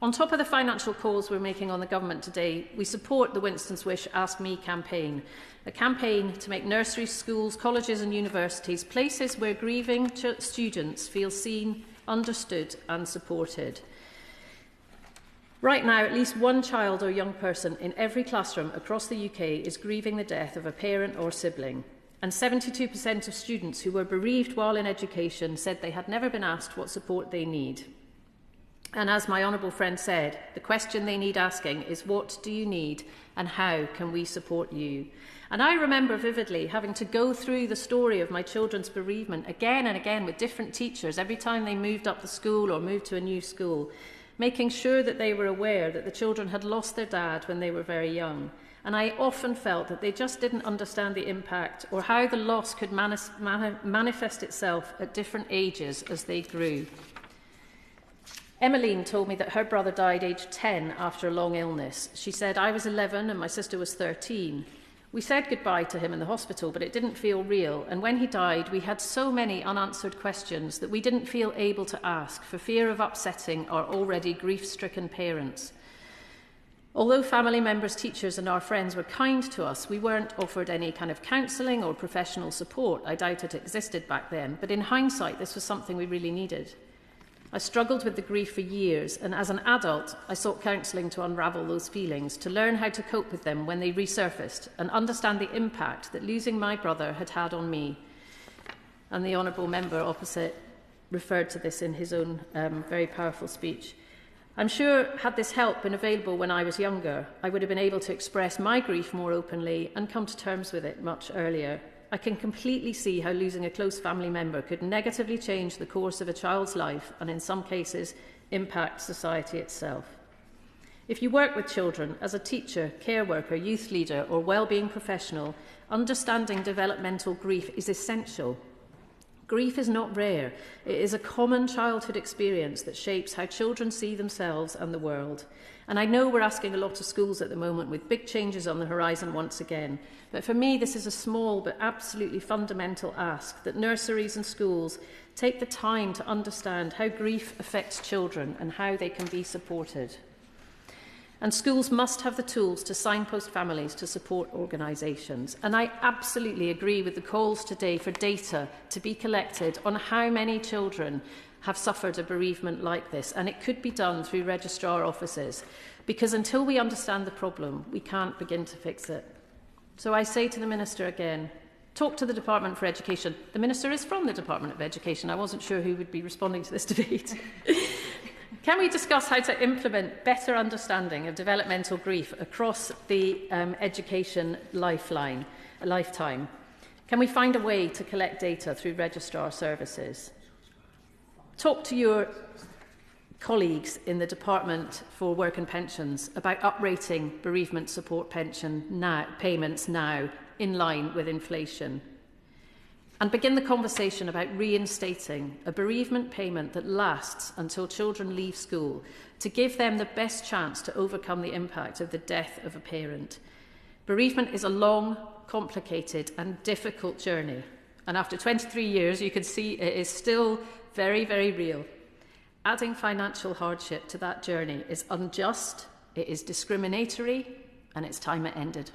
On top of the financial calls we're making on the government today, we support the Winston's Wish Ask Me campaign, a campaign to make nurseries, schools, colleges and universities places where grieving students feel seen, understood and supported. Right now, at least one child or young person in every classroom across the UK is grieving the death of a parent or sibling, and 72% of students who were bereaved while in education said they had never been asked what support they need. And as my honourable friend said, the question they need asking is, what do you need and how can we support you? And I remember vividly having to go through the story of my children's bereavement again and again with different teachers every time they moved up the school or moved to a new school, making sure that they were aware that the children had lost their dad when they were very young. And I often felt that they just didn't understand the impact or how the loss could manifest itself at different ages as they grew. Emmeline told me that her brother died aged 10 after a long illness. She said, "I was 11 and my sister was 13. We said goodbye to him in the hospital, but it didn't feel real. And when he died, we had so many unanswered questions that we didn't feel able to ask for fear of upsetting our already grief-stricken parents. Although family members, teachers and our friends were kind to us, we weren't offered any kind of counselling or professional support. I doubt it existed back then, but in hindsight, this was something we really needed. I struggled with the grief for years, and as an adult, I sought counselling to unravel those feelings, to learn how to cope with them when they resurfaced, and understand the impact that losing my brother had had on me." And the honourable member opposite referred to this in his own very powerful speech. I'm sure, had this help been available when I was younger, I would have been able to express my grief more openly and come to terms with it much earlier. I can completely see how losing a close family member could negatively change the course of a child's life and, in some cases, impact society itself. If you work with children as a teacher, care worker, youth leader or wellbeing professional, understanding developmental grief is essential. Grief is not rare. It is a common childhood experience that shapes how children see themselves and the world. And I know we're asking a lot of schools at the moment with big changes on the horizon once again. But for me, this is a small but absolutely fundamental ask that nurseries and schools take the time to understand how grief affects children and how they can be supported. And schools must have the tools to signpost families to support organisations. And I absolutely agree with the calls today for data to be collected on how many children have suffered a bereavement like this. And it could be done through registrar offices, because until we understand the problem, we can't begin to fix it. So I say to the Minister again, talk to the Department for Education. The Minister is from the Department of Education. I wasn't sure who would be responding to this debate. Can we discuss how to implement better understanding of developmental grief across the education lifetime? Can we find a way to collect data through registrar services? Talk to your colleagues in the Department for Work and Pensions about uprating bereavement support payments now in line with inflation. And begin the conversation about reinstating a bereavement payment that lasts until children leave school, to give them the best chance to overcome the impact of the death of a parent. Bereavement is a long, complicated and difficult journey. And after 23 years, you can see it is still very, very real. Adding financial hardship to that journey is unjust, it is discriminatory, and it's time it ended.